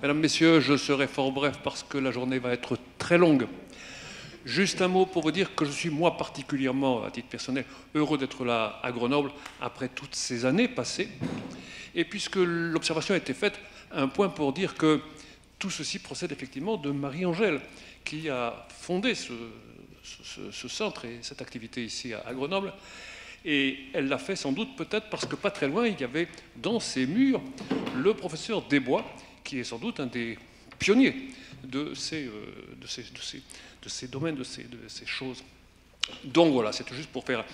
Mesdames, Messieurs, je serai fort bref parce que la journée va être très longue. Juste un mot pour vous dire que je suis, moi, particulièrement, à titre personnel, heureux d'être là à Grenoble après toutes ces années passées. Et puisque l'observation a été faite, un point pour dire que tout ceci procède effectivement de Marie-Angèle, qui a fondé ce centre et cette activité ici à Grenoble. Et elle l'a fait sans doute peut-être parce que pas très loin, il y avait dans ces murs le professeur Desbois, qui est sans doute un des pionniers de ces domaines, de ces choses. Donc voilà, c'est juste pour faire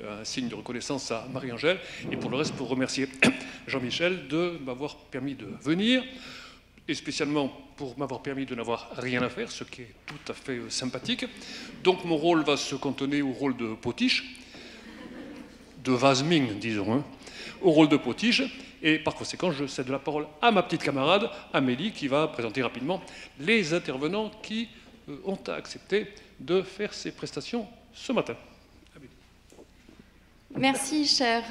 un signe de reconnaissance à Marie-Angèle et pour le reste pour remercier Jean-Michel de m'avoir permis de venir et spécialement pour m'avoir permis de n'avoir rien à faire, ce qui est tout à fait sympathique. Donc mon rôle va se cantonner au rôle de potiche, de vase-ming, disons, hein, au rôle de potiche. Et par conséquent, je cède la parole à ma petite camarade, Amélie, qui va présenter rapidement les intervenants qui ont accepté de faire ces prestations ce matin. Merci, cher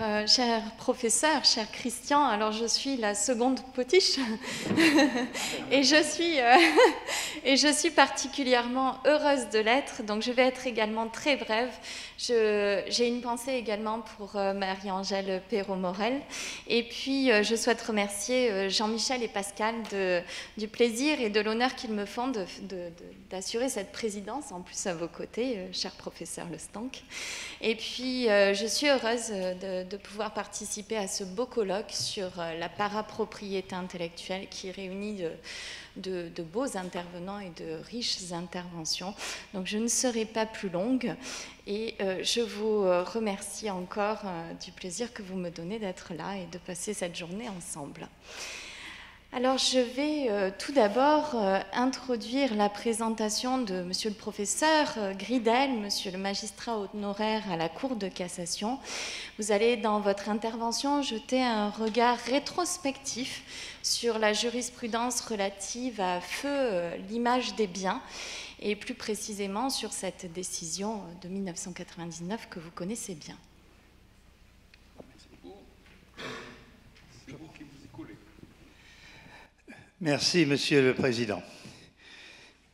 professeur, cher Christian. Alors, je suis la seconde potiche et je suis particulièrement heureuse de l'être. Donc, je vais être également très brève. J'ai une pensée également pour Marie-Angèle Perrault-Morel. Et puis, je souhaite remercier Jean-Michel et Pascal du plaisir et de l'honneur qu'ils me font d'assurer cette présidence, en plus à vos côtés, cher professeur Lestanc. Et puis, je suis heureuse de pouvoir participer à ce beau colloque sur la parapropriété intellectuelle qui réunit de beaux intervenants et de riches interventions. Donc je ne serai pas plus longue et je vous remercie encore du plaisir que vous me donnez d'être là et de passer cette journée ensemble. Alors, je vais tout d'abord introduire la présentation de monsieur le professeur Gridel, monsieur le magistrat honoraire à la Cour de cassation. Vous allez, dans votre intervention, jeter un regard rétrospectif sur la jurisprudence relative à feu l'image des biens, et plus précisément sur cette décision de 1999 que vous connaissez bien. Merci, Monsieur le Président.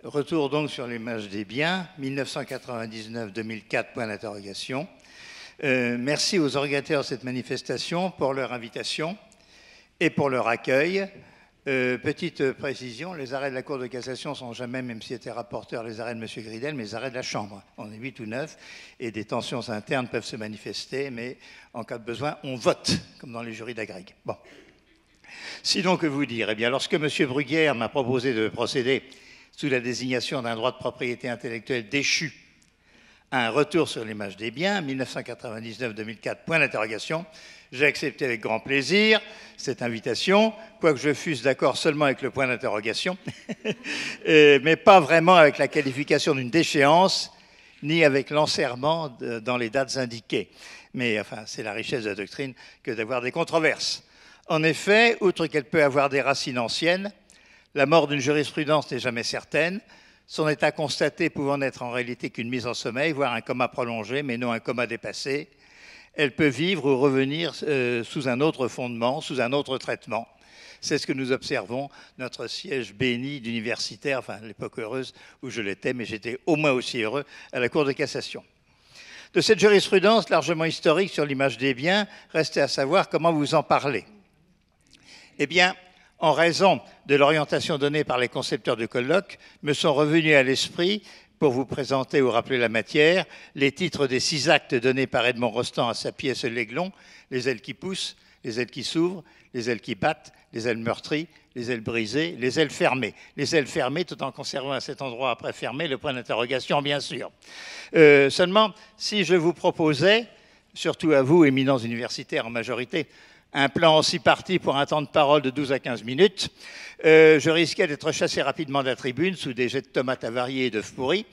Retour donc sur l'image des biens, 1999-2004, point d'interrogation. Merci aux organisateurs de cette manifestation pour leur invitation et pour leur accueil. Petite précision, les arrêts de la Cour de cassation ne sont jamais, même s'il était rapporteur, les arrêts de M. Gridel, mais les arrêts de la Chambre. On est 8 ou 9 et des tensions internes peuvent se manifester, mais en cas de besoin, on vote, comme dans les jurys d'agrég. Bon. Sinon, que vous dire? Eh bien, lorsque M. Bruguière m'a proposé de procéder sous la désignation d'un droit de propriété intellectuelle déchu à un retour sur l'image des biens, 1999-2004, point d'interrogation, j'ai accepté avec grand plaisir cette invitation, quoique je fusse d'accord seulement avec le point d'interrogation, mais pas vraiment avec la qualification d'une déchéance, ni avec l'enserrement dans les dates indiquées. Mais enfin, c'est la richesse de la doctrine que d'avoir des controverses. En effet, outre qu'elle peut avoir des racines anciennes, la mort d'une jurisprudence n'est jamais certaine, son état constaté pouvant n'être en réalité qu'une mise en sommeil, voire un coma prolongé, mais non un coma dépassé. Elle peut vivre ou revenir sous un autre fondement, sous un autre traitement. C'est ce que nous observons, notre siège béni d'universitaire, enfin l'époque heureuse où je l'étais, mais j'étais au moins aussi heureux à la Cour de cassation. De cette jurisprudence largement historique sur l'image des biens, restait à savoir comment vous en parlez. Eh bien, en raison de l'orientation donnée par les concepteurs du colloque, me sont revenus à l'esprit, pour vous présenter ou rappeler la matière, les titres des 6 actes donnés par Edmond Rostand à sa pièce L'Aiglon, les ailes qui poussent, les ailes qui s'ouvrent, les ailes qui battent, les ailes meurtries, les ailes brisées, les ailes fermées. Les ailes fermées, tout en conservant à cet endroit après fermé le point d'interrogation, bien sûr. Seulement, si je vous proposais, surtout à vous, éminents universitaires en majorité, un plan en 6 parties pour un temps de parole de 12 à 15 minutes. Je risquais d'être chassé rapidement de la tribune sous des jets de tomates avariées et d'œufs pourris.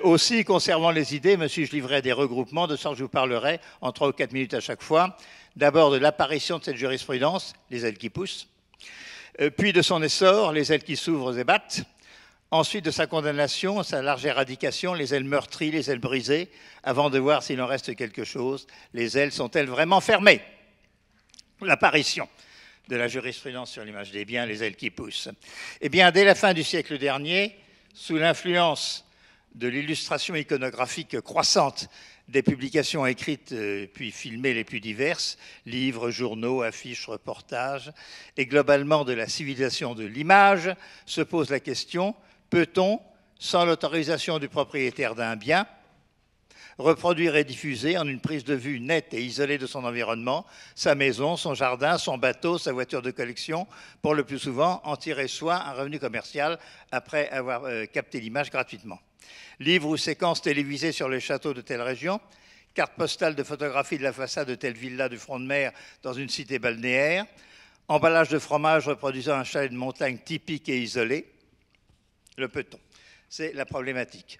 Aussi, conservant les idées, me suis-je livré à des regroupements, de sorte que je vous parlerai en 3 ou 4 minutes à chaque fois. D'abord de l'apparition de cette jurisprudence, les ailes qui poussent, puis de son essor, les ailes qui s'ouvrent et battent, ensuite de sa condamnation, sa large éradication, les ailes meurtries, les ailes brisées, avant de voir s'il en reste quelque chose. Les ailes sont-elles vraiment fermées? L'apparition. de la jurisprudence sur l'image des biens, les ailes qui poussent. Eh bien, dès la fin du siècle dernier, sous l'influence de l'illustration iconographique croissante des publications écrites puis filmées les plus diverses, livres, journaux, affiches, reportages, et globalement de la civilisation de l'image, se pose la question, peut-on, sans l'autorisation du propriétaire d'un bien, reproduire et diffuser en une prise de vue nette et isolée de son environnement, sa maison, son jardin, son bateau, sa voiture de collection, pour le plus souvent en tirer soit un revenu commercial après avoir capté l'image gratuitement. Livres ou séquences télévisées sur les châteaux de telle région, cartes postales de photographie de la façade de telle villa du front de mer dans une cité balnéaire, emballage de fromage reproduisant un chalet de montagne typique et isolé, le peut-on? C'est la problématique.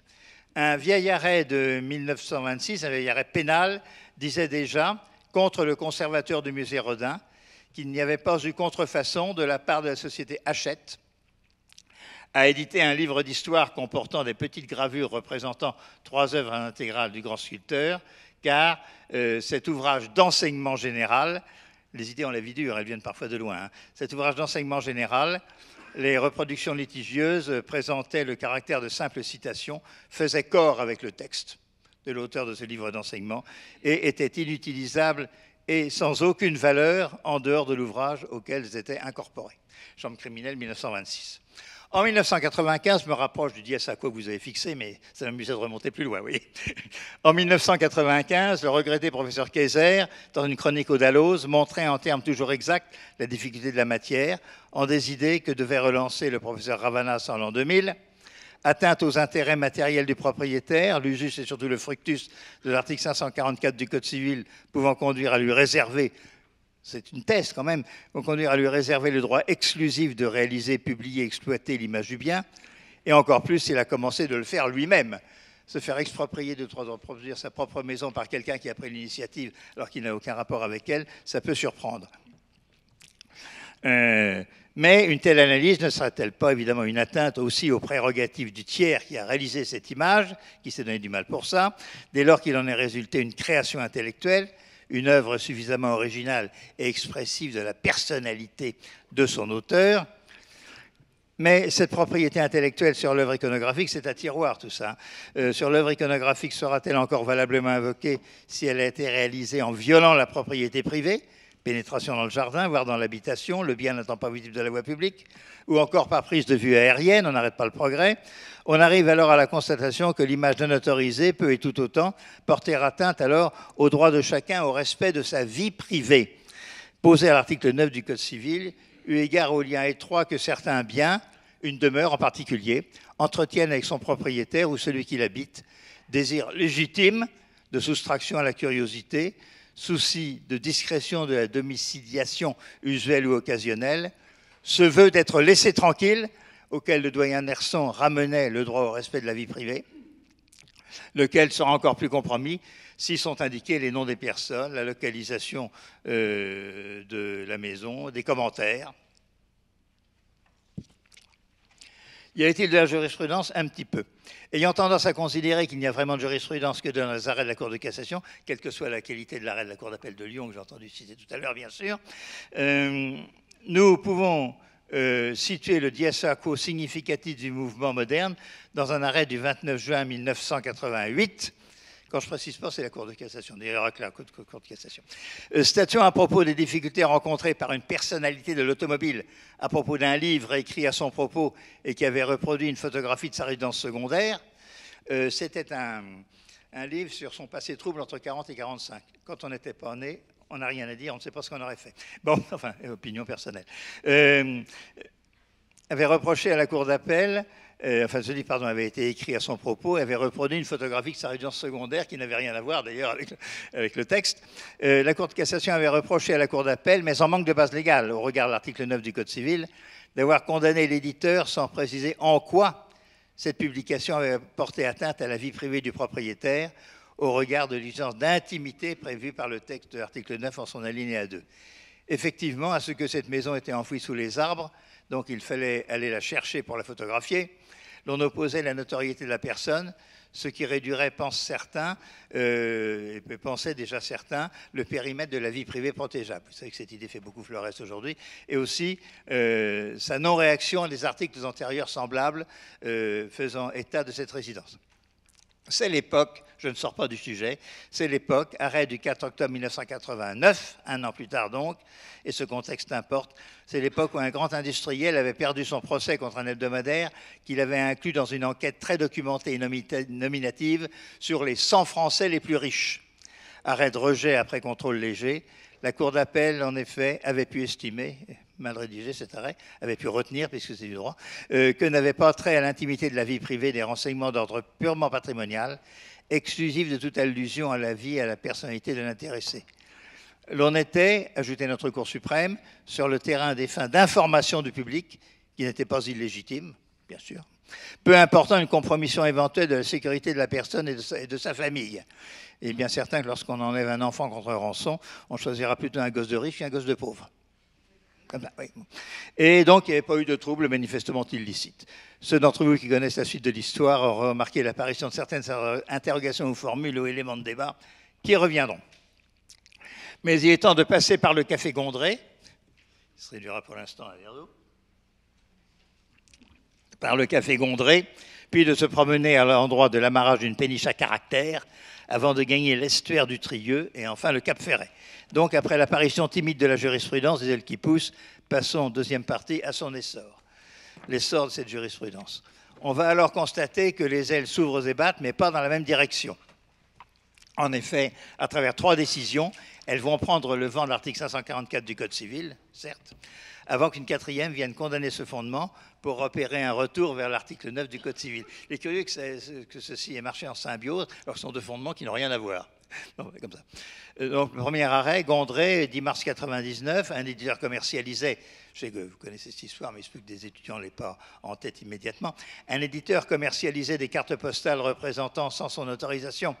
Un vieil arrêt de 1926, un vieil arrêt pénal, disait déjà, contre le conservateur du musée Rodin, qu'il n'y avait pas eu contrefaçon de la part de la société Hachette à éditer un livre d'histoire comportant des petites gravures représentant 3 œuvres intégrales du grand sculpteur, car cet ouvrage d'enseignement général, les idées ont la vie dure, elles viennent parfois de loin, cet ouvrage d'enseignement général, les reproductions litigieuses présentaient le caractère de simple citation, faisaient corps avec le texte de l'auteur de ce livre d'enseignement et étaient inutilisables et sans aucune valeur en dehors de l'ouvrage auquel elles étaient incorporées. Chambre criminelle 1926. En 1995, je me rapproche du dièse à quoi vous avez fixé, mais ça m'amusait de remonter plus loin, oui. En 1995, le regretté professeur Kayser, dans une chronique au Dalloz, montrait en termes toujours exacts la difficulté de la matière, en des idées que devait relancer le professeur Ravanas en l'an 2000, atteinte aux intérêts matériels du propriétaire, l'usus et surtout le fructus de l'article 544 du Code civil pouvant conduire à lui réserver, c'est une thèse quand même, vont conduire à lui réserver le droit exclusif de réaliser, publier, exploiter l'image du bien, et encore plus s'il a commencé de le faire lui-même. Se faire exproprier de droits de produire sa propre maison par quelqu'un qui a pris l'initiative alors qu'il n'a aucun rapport avec elle, ça peut surprendre. Mais une telle analyse ne serait-elle pas évidemment une atteinte aussi aux prérogatives du tiers qui a réalisé cette image, qui s'est donné du mal pour ça, dès lors qu'il en est résulté une création intellectuelle, une œuvre suffisamment originale et expressive de la personnalité de son auteur. Mais cette propriété intellectuelle sur l'œuvre iconographique, c'est un tiroir tout ça. Sur l'œuvre iconographique, sera-t-elle encore valablement invoquée si elle a été réalisée en violant la propriété privée, pénétration dans le jardin, voire dans l'habitation, le bien n'étant pas visible de la voie publique, ou encore par prise de vue aérienne, on n'arrête pas le progrès. On arrive alors à la constatation que l'image non autorisée peut et tout autant porter atteinte alors au droit de chacun au respect de sa vie privée, posé à l'article 9 du Code civil, eu égard aux liens étroits que certains biens, une demeure en particulier, entretiennent avec son propriétaire ou celui qui l'habite, désir légitime de soustraction à la curiosité, souci de discrétion de la domiciliation usuelle ou occasionnelle, se veut d'être laissé tranquille, auquel le doyen Nerson ramenait le droit au respect de la vie privée, lequel sera encore plus compromis si sont indiqués les noms des personnes, la localisation de la maison, des commentaires. Y a-t-il de la jurisprudence? Un petit peu. Ayant tendance à considérer qu'il n'y a vraiment de jurisprudence que dans les arrêts de la Cour de cassation, quelle que soit la qualité de l'arrêt de la Cour d'appel de Lyon, que j'ai entendu citer tout à l'heure, bien sûr, nous pouvons situer le dies quo significatif du mouvement moderne dans un arrêt du 29 juin 1988. Quand je précise pas, c'est la Cour de cassation, d'ailleurs, la Cour de cassation. Statuant à propos des difficultés rencontrées par une personnalité de l'automobile à propos d'un livre écrit à son propos et qui avait reproduit une photographie de sa résidence secondaire, c'était un livre sur son passé trouble entre 40 et 45. Quand on n'était pas né, on n'a rien à dire, on ne sait pas ce qu'on aurait fait. Bon, enfin, opinion personnelle. Avait reproché à la Cour d'appel, ce livre, pardon, avait été écrit à son propos, avait reproduit une photographie de sa résidence secondaire qui n'avait rien à voir d'ailleurs avec le texte. La Cour de cassation avait reproché à la Cour d'appel, mais en manque de base légale, au regard de l'article 9 du Code civil, d'avoir condamné l'éditeur sans préciser en quoi cette publication avait porté atteinte à la vie privée du propriétaire, au regard de l'usage d'intimité prévue par le texte de l'article 9 en son alinéa 2. Effectivement, à ce que cette maison était enfouie sous les arbres, donc il fallait aller la chercher pour la photographier, l'on opposait la notoriété de la personne, ce qui réduirait, pensent certains, et pensaient déjà certains, le périmètre de la vie privée protégeable. Vous savez que cette idée fait beaucoup florès aujourd'hui. Et aussi sa non-réaction à des articles antérieurs semblables faisant état de cette résidence. C'est l'époque, je ne sors pas du sujet, c'est l'époque, arrêt du 4 octobre 1989, un an plus tard donc, et ce contexte importe, c'est l'époque où un grand industriel avait perdu son procès contre un hebdomadaire qu'il avait inclus dans une enquête très documentée et nominative sur les 100 Français les plus riches. Arrêt de rejet après contrôle léger, la Cour d'appel, en effet, avait pu estimer, mal rédigé cet arrêt, avait pu retenir, puisque c'est du droit, que n'avait pas trait à l'intimité de la vie privée des renseignements d'ordre purement patrimonial, exclusifs de toute allusion à la vie et à la personnalité de l'intéressé. L'on était, ajoutait notre Cour suprême, sur le terrain des fins d'information du public, qui n'était pas illégitime, bien sûr, peu important une compromission éventuelle de la sécurité de la personne et de sa famille. Il est bien certain que lorsqu'on enlève un enfant contre rançon, on choisira plutôt un gosse de riche qu'un gosse de pauvre. Comme ça, oui. Et donc, il n'y avait pas eu de trouble manifestement illicite. Ceux d'entre vous qui connaissent la suite de l'histoire auront remarqué l'apparition de certaines interrogations ou formules ou éléments de débat qui reviendront. Mais il est temps de passer par le café Gondré. Il se réduira pour l'instant à un verre d'eau. Par le café Gondré, puis de se promener à l'endroit de l'amarrage d'une péniche à caractère, avant de gagner l'estuaire du Trieux et enfin le Cap Ferret. Donc, après l'apparition timide de la jurisprudence, des ailes qui poussent, passons, deuxième partie, à son essor. L'essor de cette jurisprudence. On va alors constater que les ailes s'ouvrent et battent, mais pas dans la même direction. En effet, à travers 3 décisions, elles vont prendre le vent de l'article 544 du Code civil, certes, avant qu'une 4e vienne condamner ce fondement pour opérer un retour vers l'article 9 du Code civil. Il est curieux que ceci ait marché en symbiose, alors que ce sont 2 fondements qui n'ont rien à voir. Non, comme ça. Donc, le premier arrêt, Gondré, 10 mars 1999, un éditeur commercialisait, je sais que vous connaissez cette histoire, mais il se peut que des étudiants ne l'aient pas en tête immédiatement, un éditeur commercialisait des cartes postales représentant, sans son autorisation,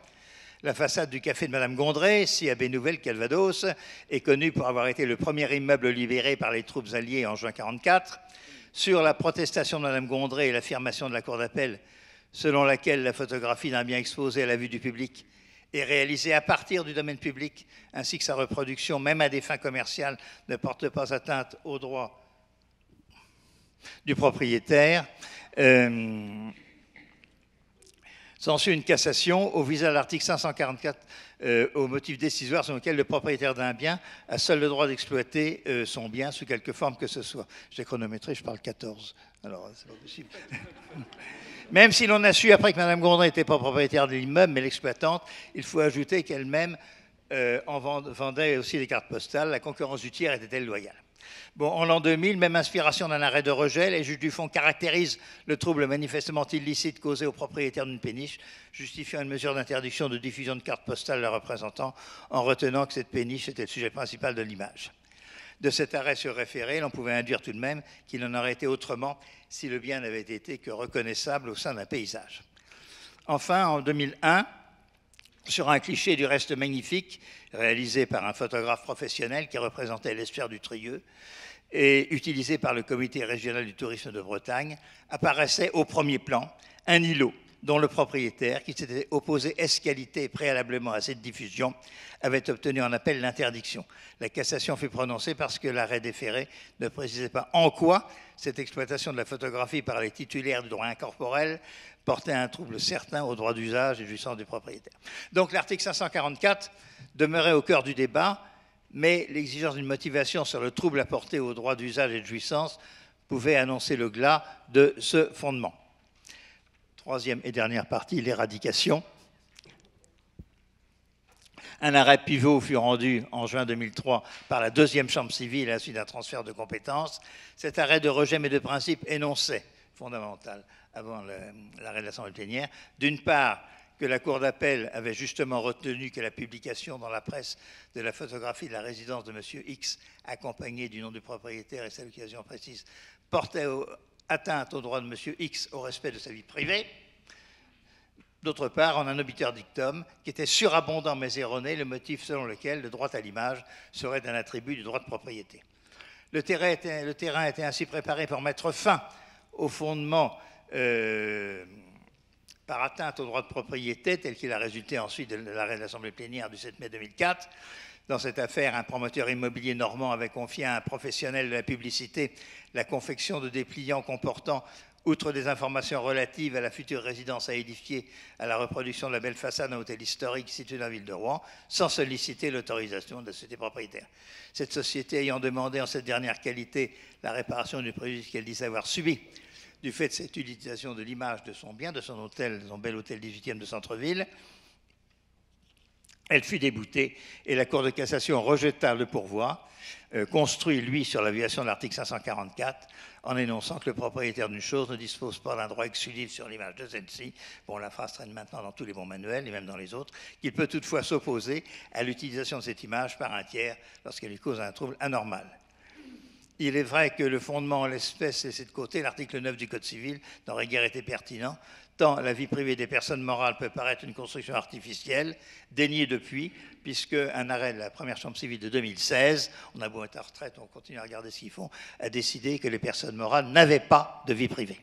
la façade du café de Madame Gondré, si à Bénouvelle, Calvados, est connue pour avoir été le premier immeuble libéré par les troupes alliées en juin 1944. Sur la protestation de Madame Gondré et l'affirmation de la Cour d'appel, selon laquelle la photographie d'un bien exposé à la vue du public est réalisée à partir du domaine public, ainsi que sa reproduction, même à des fins commerciales, ne porte pas atteinte aux droits du propriétaire. S'ensuit une cassation au visa de l'article 544 au motif décisoire selon lequel le propriétaire d'un bien a seul le droit d'exploiter son bien sous quelque forme que ce soit. J'ai chronométré, je parle 14. Alors, c'est pas possible. Même si l'on a su après que Mme Gondré n'était pas propriétaire de l'immeuble, mais l'exploitante, il faut ajouter qu'elle-même en vendait aussi des cartes postales. La concurrence du tiers était-elle loyale? Bon, en l'an 2000, même inspiration d'un arrêt de rejet, les juges du fond caractérisent le trouble manifestement illicite causé au propriétaire d'une péniche, justifiant une mesure d'interdiction de diffusion de cartes postales la représentant, en retenant que cette péniche était le sujet principal de l'image. De cet arrêt sur référé, l'on pouvait induire tout de même qu'il en aurait été autrement si le bien n'avait été que reconnaissable au sein d'un paysage. Enfin, en 2001, sur un cliché du reste magnifique, réalisé par un photographe professionnel qui représentait l'estuaire du Trieux et utilisé par le Comité régional du tourisme de Bretagne, apparaissait au premier plan un îlot dont le propriétaire, qui s'était opposé ès-qualité préalablement à cette diffusion, avait obtenu en appel l'interdiction. La cassation fut prononcée parce que l'arrêt déféré ne précisait pas en quoi cette exploitation de la photographie par les titulaires du droit incorporel portait un trouble certain au droit d'usage et jouissance du propriétaire. Donc l'article 544 demeurait au cœur du débat, mais l'exigence d'une motivation sur le trouble apporté au droit d'usage et de jouissance pouvait annoncer le glas de ce fondement. Troisième et dernière partie, l'éradication. Un arrêt pivot fut rendu en juin 2003 par la deuxième chambre civile à la suite d'un transfert de compétences. Cet arrêt de rejet mais de principe énonçait, fondamental, avant l'arrêt de l'Assemblée plénière, d'une part, que la Cour d'appel avait justement retenu que la publication dans la presse de la photographie de la résidence de M. X, accompagnée du nom du propriétaire et sa localisation précise, portait atteinte au droit de M. X au respect de sa vie privée. D'autre part, en un obiter dictum qui était surabondant mais erroné, le motif selon lequel le droit à l'image serait un attribut du droit de propriété. Le terrain était ainsi préparé pour mettre fin au fondement par atteinte au droit de propriété, tel qu'il a résulté ensuite de l'arrêt de l'Assemblée plénière du 7 mai 2004. Dans cette affaire, un promoteur immobilier normand avait confié à un professionnel de la publicité la confection de dépliants comportant, outre des informations relatives à la future résidence à édifier, à la reproduction de la belle façade d'un hôtel historique situé dans la ville de Rouen, sans solliciter l'autorisation de la société propriétaire. Cette société ayant demandé en cette dernière qualité la réparation du préjudice qu'elle dit avoir subi du fait de cette utilisation de l'image de son bien, de son hôtel, de son bel hôtel 18e de centre-ville, elle fut déboutée et la Cour de cassation rejeta le pourvoi, construit, lui, sur la violation de l'article 544, en énonçant que le propriétaire d'une chose ne dispose pas d'un droit exclusif sur l'image de celle-ci. Bon, la phrase traîne maintenant dans tous les bons manuels et même dans les autres, qu'il peut toutefois s'opposer à l'utilisation de cette image par un tiers lorsqu'elle lui cause un trouble anormal. Il est vrai que le fondement en l'espèce laissé de côté, l'article 9 du Code civil, n'aurait guère été pertinent, tant la vie privée des personnes morales peut paraître une construction artificielle, déniée depuis, puisque un arrêt de la première chambre civile de 2016, on a beau être à retraite, on continue à regarder ce qu'ils font, a décidé que les personnes morales n'avaient pas de vie privée.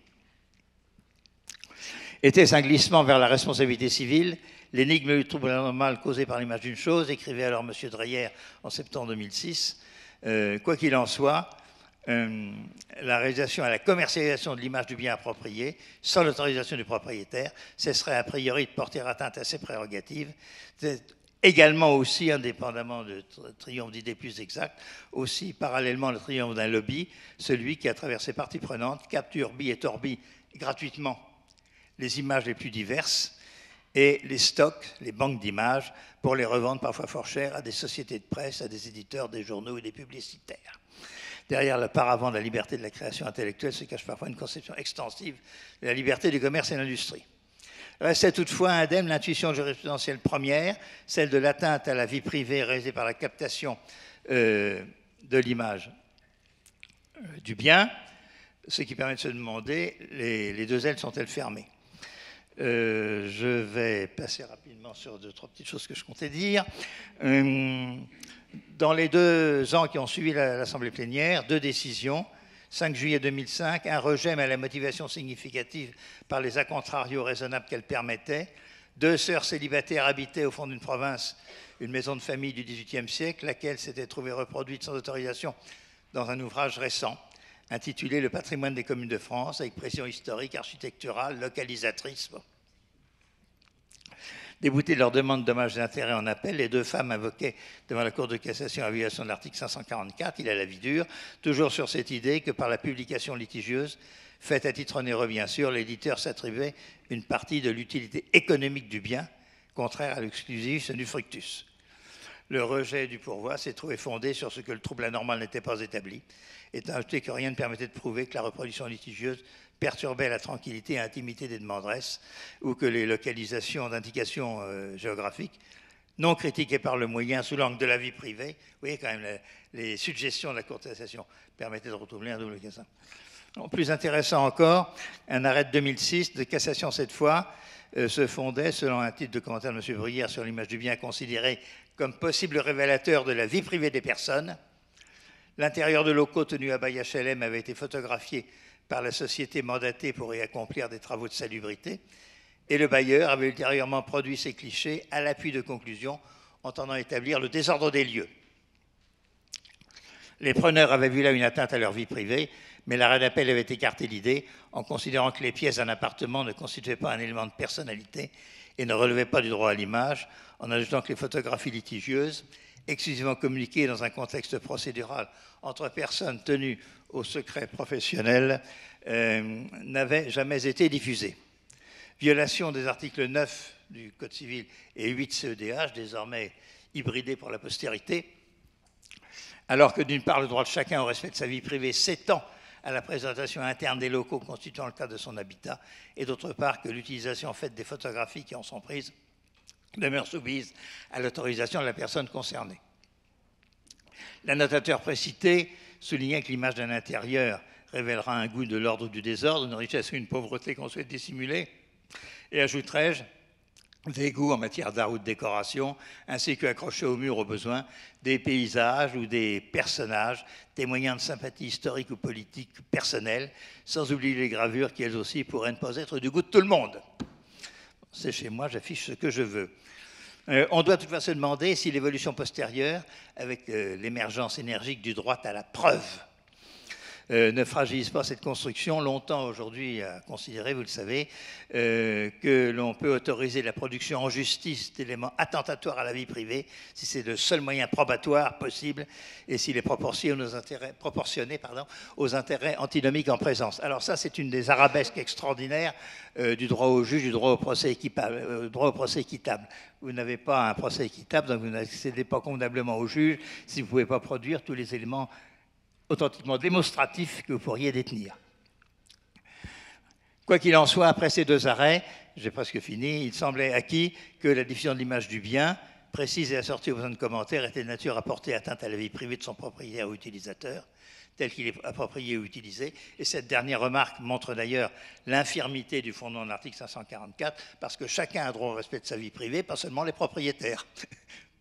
Était-ce un glissement vers la responsabilité civile? L'énigme du trouble anormal causé par l'image d'une chose, écrivait alors M. Dreyer en septembre 2006. Quoi qu'il en soit, la réalisation et la commercialisation de l'image du bien approprié, sans l'autorisation du propriétaire, cesserait a priori de porter atteinte à ses prérogatives. C'est également aussi, indépendamment de triomphe d'idées plus exactes, aussi parallèlement le triomphe d'un lobby, celui qui, à travers ses parties prenantes, capture bi et torbi gratuitement les images les plus diverses et les stocks, les banques d'images, pour les revendre parfois fort cher à des sociétés de presse, à des éditeurs, des journaux et des publicitaires. Derrière le paravent de la liberté de la création intellectuelle se cache parfois une conception extensive de la liberté du commerce et de l'industrie. Restait toutefois indemne l'intuition jurisprudentielle première, celle de l'atteinte à la vie privée réalisée par la captation de l'image du bien, ce qui permet de se demander, les deux ailes sont-elles fermées? Je vais passer rapidement sur deux, trois petites choses que je comptais dire. Dans les 2 ans qui ont suivi l'Assemblée plénière, 2 décisions. 5 juillet 2005, un rejet, mais à la motivation significative par les a contrario raisonnables qu'elle permettait. 2 sœurs célibataires habitaient au fond d'une province une maison de famille du XVIIIe siècle, laquelle s'était trouvée reproduite sans autorisation dans un ouvrage récent, intitulé « Le patrimoine des communes de France », avec pression historique, architecturale, localisatrice. Bon. Déboutées de leur demande de dommages et intérêts en appel, les 2 femmes invoquaient devant la Cour de cassation en violation de l'article 544, il a la vie dure, toujours sur cette idée que par la publication litigieuse, faite à titre onéreux bien sûr, l'éditeur s'attribuait une partie de l'utilité économique du bien, contraire à l'exclusif du fructus. Le rejet du pourvoi s'est trouvé fondé sur ce que le trouble anormal n'était pas établi, étant ajouté que rien ne permettait de prouver que la reproduction litigieuse perturbait la tranquillité et l'intimité des demanderesses, ou que les localisations d'indications géographiques, non critiquées par le moyen sous l'angle de la vie privée, vous voyez quand même les suggestions de la Cour de cassation permettaient de retrouver un double cassation. Plus intéressant encore, un arrêt de 2006, de cassation cette fois, se fondait, selon un titre de commentaire de M. Bruyère sur l'image du bien considéré comme possible révélateur de la vie privée des personnes. L'intérieur de locaux tenus à bail HLM avait été photographié par la société mandatée pour y accomplir des travaux de salubrité, et le bailleur avait ultérieurement produit ces clichés à l'appui de conclusions entendant établir le désordre des lieux. Les preneurs avaient vu là une atteinte à leur vie privée, mais l'arrêt d'appel avait écarté l'idée en considérant que les pièces d'un appartement ne constituaient pas un élément de personnalité et ne relevaient pas du droit à l'image, en ajoutant que les photographies litigieuses, exclusivement communiquées dans un contexte procédural entre personnes tenues au secret professionnel, n'avaient jamais été diffusées. Violation des articles 9 du Code civil et 8 CEDH, désormais hybridés pour la postérité, alors que d'une part le droit de chacun au respect de sa vie privée s'étend à la présentation interne des locaux constituant le cadre de son habitat, et d'autre part que l'utilisation faite des photographies qui en sont prises demeure soumise à l'autorisation de la personne concernée. L'annotateur précité soulignait que l'image d'un intérieur révélera un goût de l'ordre ou du désordre, une richesse ou une pauvreté qu'on souhaite dissimuler, et ajouterai-je des goûts en matière d'art ou de décoration, ainsi qu'accrocher au mur au besoin des paysages ou des personnages, témoignant de sympathie historique ou politique personnelle, sans oublier les gravures qui, elles aussi, pourraient ne pas être du goût de tout le monde. C'est chez moi, j'affiche ce que je veux. On doit toutefois se demander si l'évolution postérieure, avec l'émergence énergique du droit à la preuve, ne fragilise pas cette construction, longtemps aujourd'hui à considérer, vous le savez, que l'on peut autoriser la production en justice d'éléments attentatoires à la vie privée si c'est le seul moyen probatoire possible et s'il est proportionné aux intérêts antinomiques en présence. Alors ça, c'est une des arabesques extraordinaires du droit au juge, du droit au procès équitable. Vous n'avez pas un procès équitable, donc vous n'accédez pas convenablement au juge si vous ne pouvez pas produire tous les éléments authentiquement démonstratif que vous pourriez détenir. Quoi qu'il en soit, après ces deux arrêts, j'ai presque fini, il semblait acquis que la diffusion de l'image du bien, précise et assortie aux besoins de commentaires, était de nature à porter atteinte à la vie privée de son propriétaire ou utilisateur, tel qu'il est approprié ou utilisé. Et cette dernière remarque montre d'ailleurs l'infirmité du fondement de l'article 544, parce que chacun a droit au respect de sa vie privée, pas seulement les propriétaires.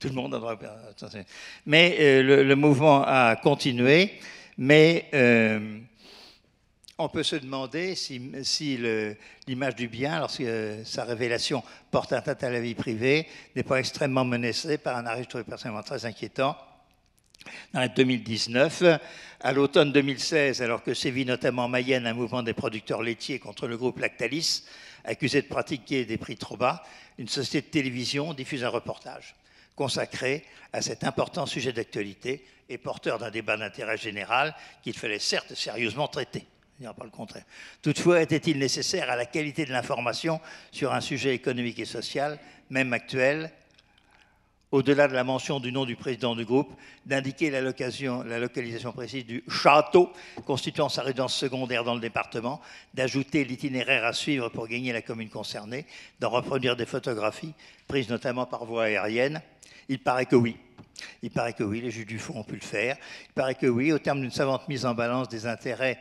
Tout le monde a droit à... Mais le mouvement a continué. Mais on peut se demander si l'image du bien, lorsque sa révélation porte atteinte à la vie privée, n'est pas extrêmement menacée par un arrêt que je trouvais personnellement très inquiétant. Dans l'année 2019, à l'automne 2016, alors que sévit notamment en Mayenne un mouvement des producteurs laitiers contre le groupe Lactalis, accusé de pratiquer des prix trop bas, une société de télévision diffuse un reportage consacré à cet important sujet d'actualité et porteur d'un débat d'intérêt général qu'il fallait certes sérieusement traiter. Il n'y a pas le contraire. Toutefois, était-il nécessaire à la qualité de l'information sur un sujet économique et social, même actuel, au-delà de la mention du nom du président du groupe, d'indiquer la localisation précise du château constituant sa résidence secondaire dans le département, d'ajouter l'itinéraire à suivre pour gagner la commune concernée, d'en reproduire des photographies prises notamment par voie aérienne? Il paraît que oui. Il paraît que oui, les juges du fond ont pu le faire. Il paraît que oui, au terme d'une savante mise en balance des intérêts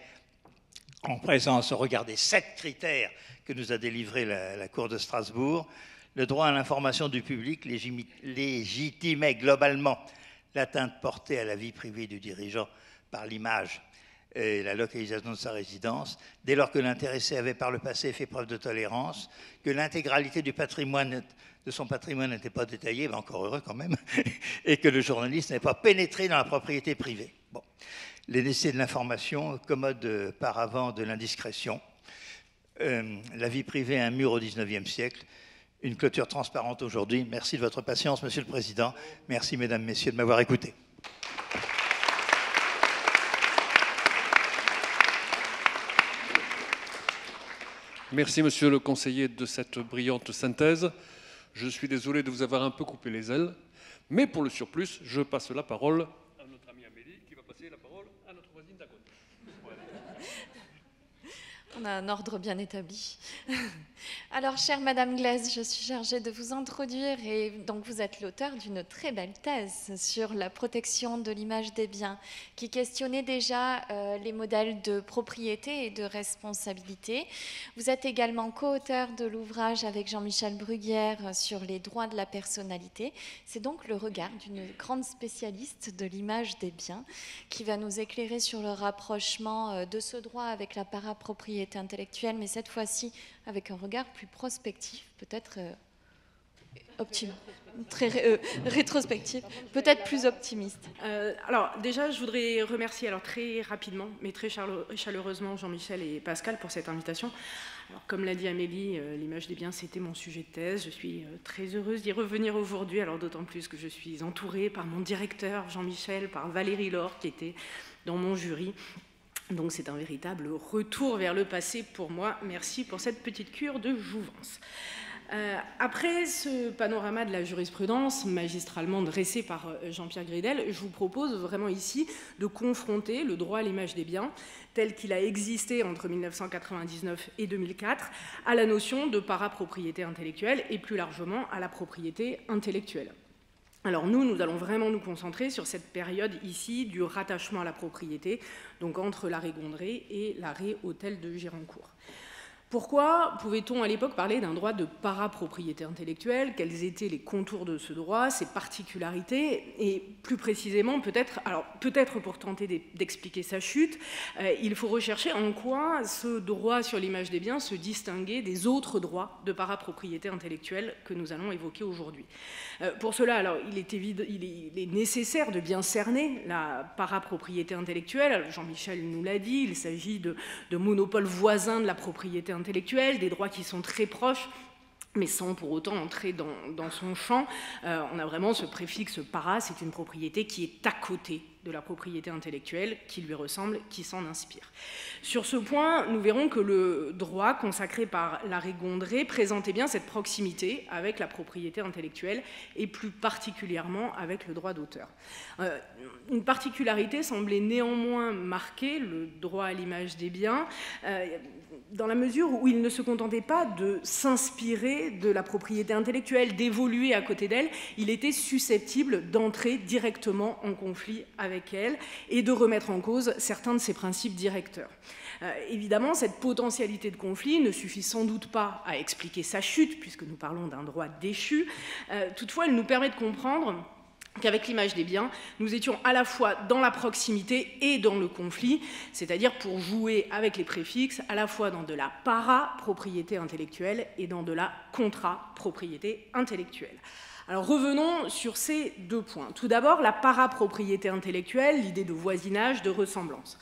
en présence au regard des 7 critères que nous a délivrés la Cour de Strasbourg, le droit à l'information du public légitimait globalement l'atteinte portée à la vie privée du dirigeant par l'image et la localisation de sa résidence, dès lors que l'intéressé avait par le passé fait preuve de tolérance, que l'intégralité de son patrimoine n'était pas détaillée, mais encore heureux quand même, et que le journaliste n'avait pas pénétré dans la propriété privée. Bon. Les nécessités de l'information, commode paravent de l'indiscrétion. La vie privée, un mur au XIXe siècle, une clôture transparente aujourd'hui. Merci de votre patience, Monsieur le Président. Merci, Mesdames, Messieurs, de m'avoir écouté. Merci, Monsieur le conseiller, de cette brillante synthèse. Je suis désolé de vous avoir un peu coupé les ailes, mais pour le surplus, je passe la parole à notre amie Amélie, qui va passer la parole à notre voisine d'à côté. Voilà. On a un ordre bien établi. Alors, chère Madame Glaise, je suis chargée de vous introduire et donc vous êtes l'auteur d'une très belle thèse sur la protection de l'image des biens qui questionnait déjà les modèles de propriété et de responsabilité. Vous êtes également co-auteur de l'ouvrage avec Jean-Michel Bruguière sur les droits de la personnalité. C'est donc le regard d'une grande spécialiste de l'image des biens qui va nous éclairer sur le rapprochement de ce droit avec la parapropriété intellectuelle, mais cette fois-ci avec un regard plus prospectif, peut-être rétrospectif, peut-être plus optimiste. Alors déjà, je voudrais remercier très rapidement, mais très chaleureusement Jean-Michel et Pascal pour cette invitation. Alors, comme l'a dit Amélie, l'image des biens, c'était mon sujet de thèse. Je suis très heureuse d'y revenir aujourd'hui, alors d'autant plus que je suis entourée par mon directeur Jean-Michel, par Valérie Laure, qui était dans mon jury. Donc c'est un véritable retour vers le passé pour moi. Merci pour cette petite cure de jouvence. Après ce panorama de la jurisprudence magistralement dressé par Jean-Pierre Gridel, je vous propose vraiment ici de confronter le droit à l'image des biens tel qu'il a existé entre 1999 et 2004 à la notion de parapropriété intellectuelle et plus largement à la propriété intellectuelle. Alors nous allons vraiment nous concentrer sur cette période ici du rattachement à la propriété, donc entre l'arrêt Gondré et l'arrêt Hôtel de Gironcourt. Pourquoi pouvait-on à l'époque parler d'un droit de parapropriété intellectuelle? Quels étaient les contours de ce droit, ses particularités? Et plus précisément, peut-être pour tenter d'expliquer sa chute, il faut rechercher en quoi ce droit sur l'image des biens se distinguait des autres droits de parapropriété intellectuelle que nous allons évoquer aujourd'hui. Pour cela, alors, il est nécessaire de bien cerner la parapropriété intellectuelle. Jean-Michel nous l'a dit, il s'agit de monopoles voisins de la propriété intellectuelle, des droits qui sont très proches, mais sans pour autant entrer dans son champ. On a vraiment ce préfixe para, c'est une propriété qui est à côté de la propriété intellectuelle, qui lui ressemble, qui s'en inspire. Sur ce point, nous verrons que le droit consacré par l'arrêt Gondré présentait bien cette proximité avec la propriété intellectuelle et plus particulièrement avec le droit d'auteur. Une particularité semblait néanmoins marquer le droit à l'image des biens, dans la mesure où il ne se contentait pas de s'inspirer de la propriété intellectuelle, d'évoluer à côté d'elle, il était susceptible d'entrer directement en conflit avec elle et de remettre en cause certains de ses principes directeurs. Évidemment, cette potentialité de conflit ne suffit sans doute pas à expliquer sa chute, puisque nous parlons d'un droit déchu. Toutefois, elle nous permet de comprendre qu'avec l'image des biens, nous étions à la fois dans la proximité et dans le conflit, c'est-à-dire pour jouer avec les préfixes, à la fois dans de la parapropriété intellectuelle et dans de la contrapropriété intellectuelle. Alors revenons sur ces deux points. Tout d'abord, la parapropriété intellectuelle, l'idée de voisinage, de ressemblance.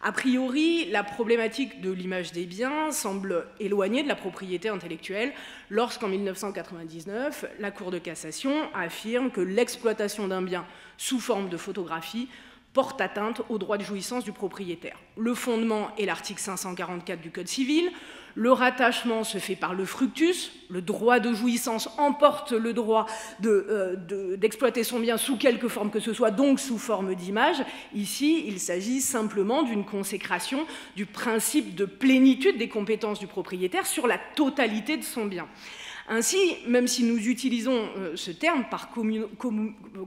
A priori, la problématique de l'image des biens semble éloignée de la propriété intellectuelle lorsqu'en 1999, la Cour de cassation affirme que l'exploitation d'un bien sous forme de photographie porte atteinte au droit de jouissance du propriétaire. Le fondement est l'article 544 du Code civil. Le rattachement se fait par le fructus. Le droit de jouissance emporte le droit d'exploiter son bien sous quelque forme que ce soit, donc sous forme d'image. Ici, il s'agit simplement d'une consécration du principe de plénitude des compétences du propriétaire sur la totalité de son bien. Ainsi, même si nous utilisons ce terme par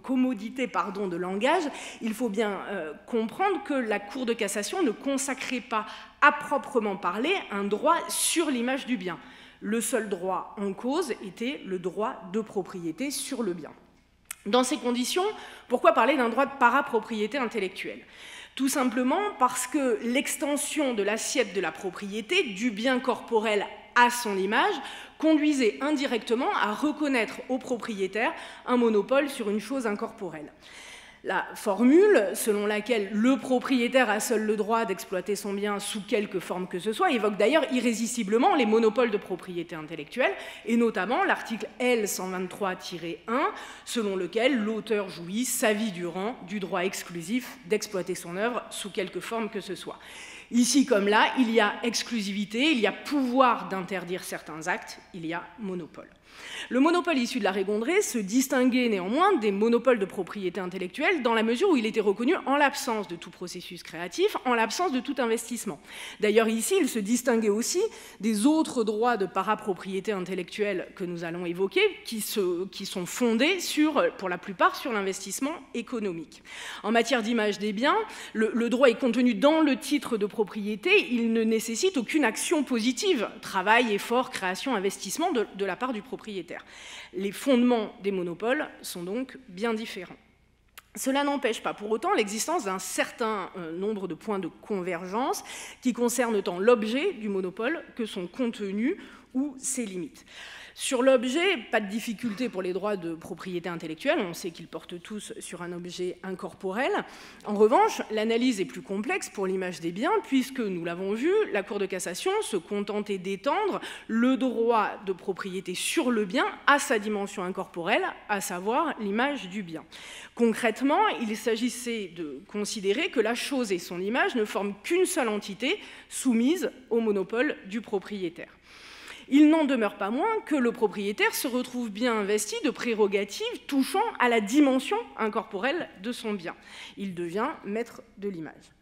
commodité de langage, il faut bien comprendre que la Cour de cassation ne consacrait pas à proprement parler un droit sur l'image du bien. Le seul droit en cause était le droit de propriété sur le bien. Dans ces conditions, pourquoi parler d'un droit de parapropriété intellectuelle ? Tout simplement parce que l'extension de l'assiette de la propriété, du bien corporel à son image, conduisait indirectement à reconnaître au propriétaire un monopole sur une chose incorporelle. La formule selon laquelle le propriétaire a seul le droit d'exploiter son bien sous quelque forme que ce soit évoque d'ailleurs irrésistiblement les monopoles de propriété intellectuelle, et notamment l'article L123-1, selon lequel l'auteur jouit sa vie durant du droit exclusif d'exploiter son œuvre sous quelque forme que ce soit. Ici comme là, il y a exclusivité, il y a pouvoir d'interdire certains actes, il y a monopole. Le monopole issu de l'arrêt Gondré se distinguait néanmoins des monopoles de propriété intellectuelle dans la mesure où il était reconnu en l'absence de tout processus créatif, en l'absence de tout investissement. D'ailleurs ici, il se distinguait aussi des autres droits de parapropriété intellectuelle que nous allons évoquer, qui sont fondés pour la plupart sur l'investissement économique. En matière d'image des biens, le droit est contenu dans le titre de propriété, il ne nécessite aucune action positive, travail, effort, création, investissement de la part du propriétaire. Les fondements des monopoles sont donc bien différents. Cela n'empêche pas pour autant l'existence d'un certain nombre de points de convergence qui concernent tant l'objet du monopole que son contenu ou ses limites. Sur l'objet, pas de difficulté pour les droits de propriété intellectuelle, on sait qu'ils portent tous sur un objet incorporel. En revanche, l'analyse est plus complexe pour l'image des biens, puisque, nous l'avons vu, la Cour de cassation se contentait d'étendre le droit de propriété sur le bien à sa dimension incorporelle, à savoir l'image du bien. Concrètement, il s'agissait de considérer que la chose et son image ne forment qu'une seule entité soumise au monopole du propriétaire. Il n'en demeure pas moins que le propriétaire se retrouve bien investi de prérogatives touchant à la dimension incorporelle de son bien. Il devient maître de l'image.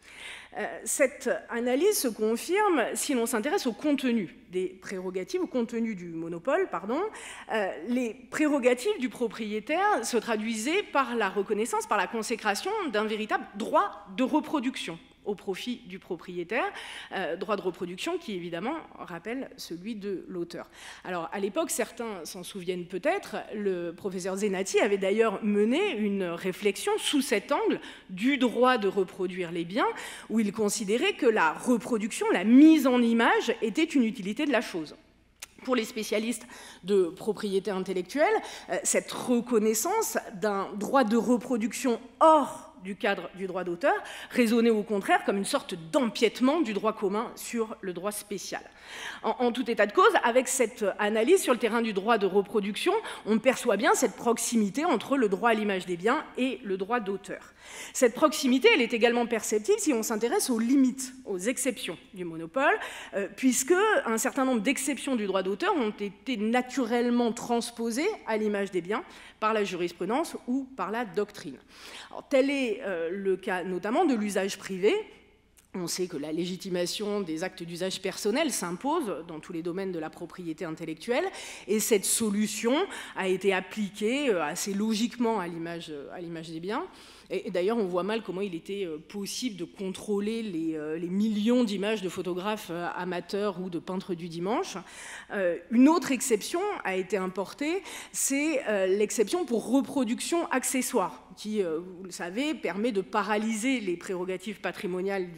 Cette analyse se confirme si l'on s'intéresse au contenu des prérogatives, au contenu du monopole, les prérogatives du propriétaire se traduisaient par la reconnaissance, par la consécration d'un véritable droit de reproduction au profit du propriétaire, droit de reproduction qui évidemment rappelle celui de l'auteur. Alors à l'époque, certains s'en souviennent peut-être, le professeur Zenati avait d'ailleurs mené une réflexion sous cet angle du droit de reproduire les biens, où il considérait que la reproduction, la mise en image était une utilité de la chose. Pour les spécialistes de propriété intellectuelle, cette reconnaissance d'un droit de reproduction hors du cadre du droit d'auteur résonnait au contraire comme une sorte d'empiètement du droit commun sur le droit spécial. En tout état de cause, avec cette analyse sur le terrain du droit de reproduction, on perçoit bien cette proximité entre le droit à l'image des biens et le droit d'auteur. Cette proximité, elle est également perceptible si on s'intéresse aux limites, aux exceptions du monopole, puisque un certain nombre d'exceptions du droit d'auteur ont été naturellement transposées à l'image des biens par la jurisprudence ou par la doctrine. Alors, tel est le cas notamment de l'usage privé. On sait que la légitimation des actes d'usage personnel s'impose dans tous les domaines de la propriété intellectuelle, et cette solution a été appliquée assez logiquement à l'image des biens. Et d'ailleurs, on voit mal comment il était possible de contrôler les millions d'images de photographes amateurs ou de peintres du dimanche. Une autre exception a été importée, c'est l'exception pour reproduction accessoire, qui, vous le savez, permet de paralyser les prérogatives patrimoniales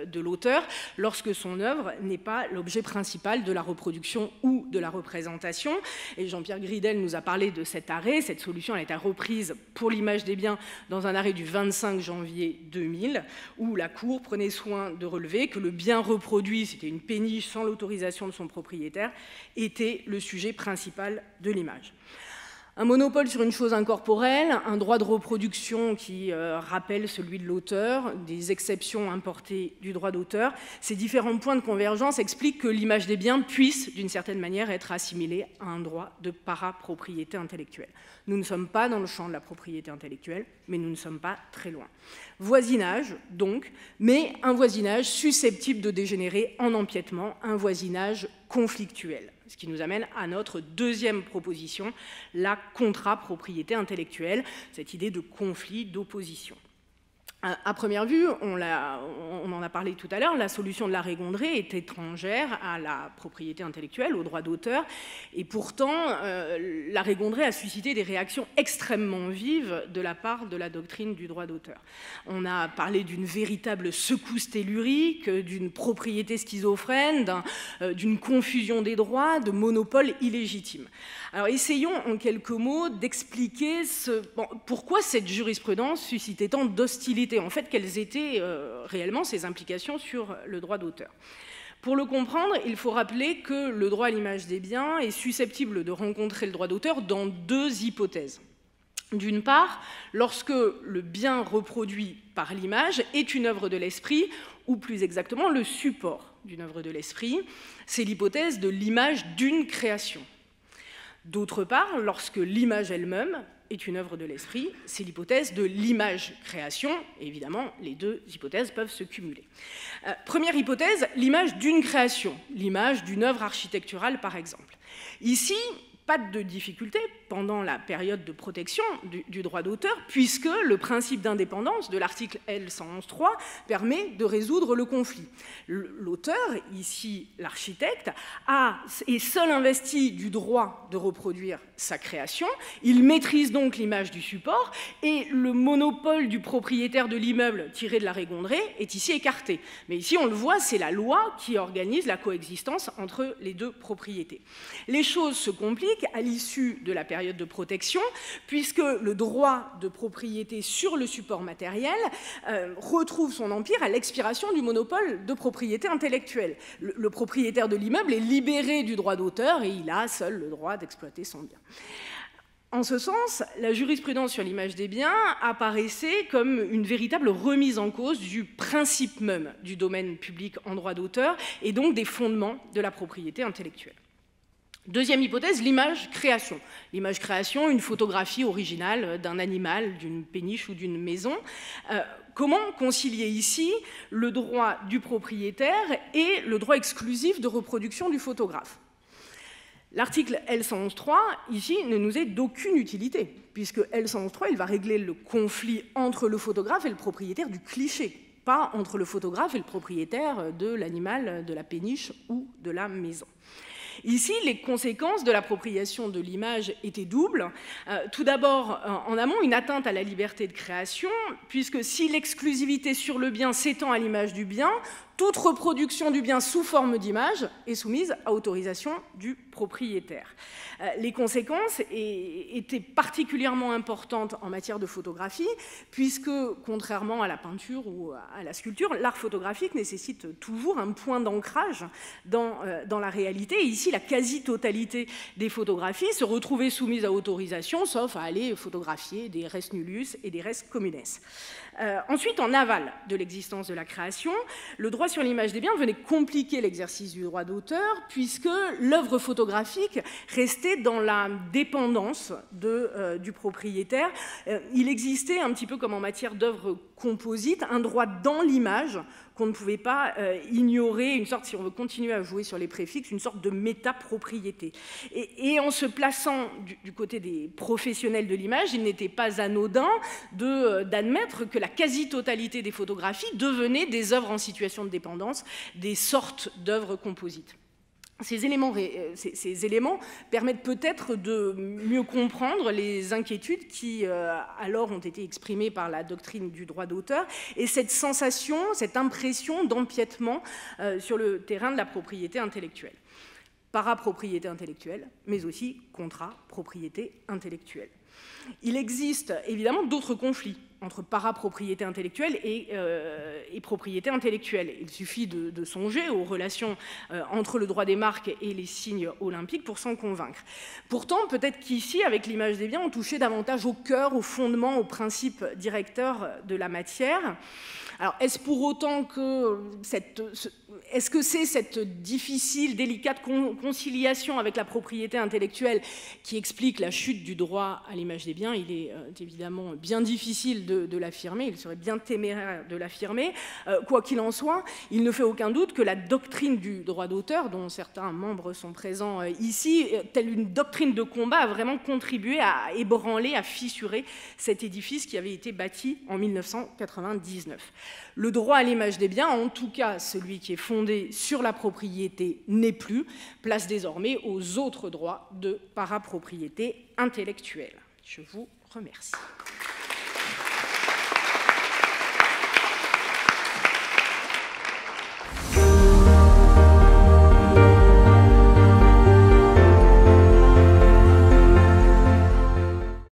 de l'auteur lorsque son œuvre n'est pas l'objet principal de la reproduction ou de la représentation. Et Jean-Pierre Gridel nous a parlé de cet arrêt. Cette solution a été reprise pour l'image des biens dans un arrêt du 25 janvier 2000, où la Cour prenait soin de relever que le bien reproduit, c'était une péniche sans l'autorisation de son propriétaire, était le sujet principal de l'image. Un monopole sur une chose incorporelle, un droit de reproduction qui rappelle celui de l'auteur, des exceptions importées du droit d'auteur, ces différents points de convergence expliquent que l'image des biens puisse, d'une certaine manière, être assimilée à un droit de parapropriété intellectuelle. Nous ne sommes pas dans le champ de la propriété intellectuelle, mais nous ne sommes pas très loin. Voisinage, donc, mais un voisinage susceptible de dégénérer en empiètement, un voisinage conflictuel. Ce qui nous amène à notre deuxième proposition, la contrapropriété intellectuelle, cette idée de conflit, d'opposition. À première vue, on en a parlé tout à l'heure, la solution de l'arrêt Gondré est étrangère à la propriété intellectuelle, au droit d'auteur, et pourtant, l'arrêt Gondré a suscité des réactions extrêmement vives de la part de la doctrine du droit d'auteur. On a parlé d'une véritable secousse tellurique, d'une propriété schizophrène, d'une confusion des droits, de monopole illégitime. Alors essayons en quelques mots d'expliquer pourquoi cette jurisprudence suscitait tant d'hostilité. En fait, quelles étaient réellement ses implications sur le droit d'auteur. Pour le comprendre, il faut rappeler que le droit à l'image des biens est susceptible de rencontrer le droit d'auteur dans deux hypothèses. D'une part, lorsque le bien reproduit par l'image est une œuvre de l'esprit, ou plus exactement le support d'une œuvre de l'esprit, c'est l'hypothèse de l'image d'une création. D'autre part, lorsque l'image elle-même est une œuvre de l'esprit, c'est l'hypothèse de l'image-création. Et évidemment, les deux hypothèses peuvent se cumuler. Première hypothèse, l'image d'une création, l'image d'une œuvre architecturale, par exemple. Ici, pas de difficulté pendant la période de protection du droit d'auteur, puisque le principe d'indépendance de l'article L111.3 permet de résoudre le conflit. L'auteur, ici l'architecte, est seul investi du droit de reproduire sa création, il maîtrise donc l'image du support, et le monopole du propriétaire de l'immeuble tiré de l'arrêt Gondré est ici écarté. Mais ici, on le voit, c'est la loi qui organise la coexistence entre les deux propriétés. Les choses se compliquent à l'issue de la période de protection, puisque le droit de propriété sur le support matériel retrouve son empire à l'expiration du monopole de propriété intellectuelle. Le propriétaire de l'immeuble est libéré du droit d'auteur et il a seul le droit d'exploiter son bien. En ce sens, la jurisprudence sur l'image des biens apparaissait comme une véritable remise en cause du principe même du domaine public en droit d'auteur et donc des fondements de la propriété intellectuelle. Deuxième hypothèse, l'image-création. L'image-création, une photographie originale d'un animal, d'une péniche ou d'une maison. Comment concilier ici le droit du propriétaire et le droit exclusif de reproduction du photographe? L'article L111.3, ici, ne nous est d'aucune utilité, puisque L111.3, il va régler le conflit entre le photographe et le propriétaire du cliché pas entre le photographe et le propriétaire de l'animal, de la péniche ou de la maison. Ici, les conséquences de l'appropriation de l'image étaient doubles. Tout d'abord, en amont, une atteinte à la liberté de création, puisque si l'exclusivité sur le bien s'étend à l'image du bien, toute reproduction du bien sous forme d'image est soumise à autorisation du propriétaire. Les conséquences étaient particulièrement importantes en matière de photographie, puisque, contrairement à la peinture ou à la sculpture, l'art photographique nécessite toujours un point d'ancrage dans la réalité. Et ici, la quasi-totalité des photographies se retrouvaient soumises à autorisation, sauf à aller photographier des res nullius et des res communes. Ensuite, en aval de l'existence de la création, le droit sur l'image des biens venait compliquer l'exercice du droit d'auteur, puisque l'œuvre photographique restait dans la dépendance du propriétaire. Il existait, un petit peu comme en matière d'œuvre composite, un droit dans l'image qu'on ne pouvait pas ignorer, une sorte, si on veut continuer à jouer sur les préfixes, une sorte de métapropriété. Et en se plaçant du côté des professionnels de l'image, il n'était pas anodin d'admettre que la quasi-totalité des photographies devenaient des œuvres en situation de dépendance, des sortes d'œuvres composites. Ces éléments permettent peut-être de mieux comprendre les inquiétudes qui, alors, ont été exprimées par la doctrine du droit d'auteur et cette sensation, cette impression d'empiètement sur le terrain de la propriété intellectuelle. Parapropriété intellectuelle, mais aussi contrapropriété intellectuelle. Il existe évidemment d'autres conflits entre parapropriété intellectuelle et propriété intellectuelle. Il suffit de songer aux relations entre le droit des marques et les signes olympiques pour s'en convaincre. Pourtant, peut-être qu'ici, avec l'image des biens, on touchait davantage au cœur, au fondement, au principe directeur de la matière. Alors, est-ce pour autant que est-ce que c'est cette difficile, délicate conciliation avec la propriété intellectuelle qui explique la chute du droit à l'image des biens? Il est évidemment bien difficile de l'affirmer, il serait bien téméraire de l'affirmer. Quoi qu'il en soit, il ne fait aucun doute que la doctrine du droit d'auteur, dont certains membres sont présents ici, telle une doctrine de combat, a vraiment contribué à ébranler, à fissurer cet édifice qui avait été bâti en 1999. Le droit à l'image des biens, en tout cas celui qui est fondé sur la propriété, n'est plus, place désormais aux autres droits de parapropriété intellectuelle. Je vous remercie.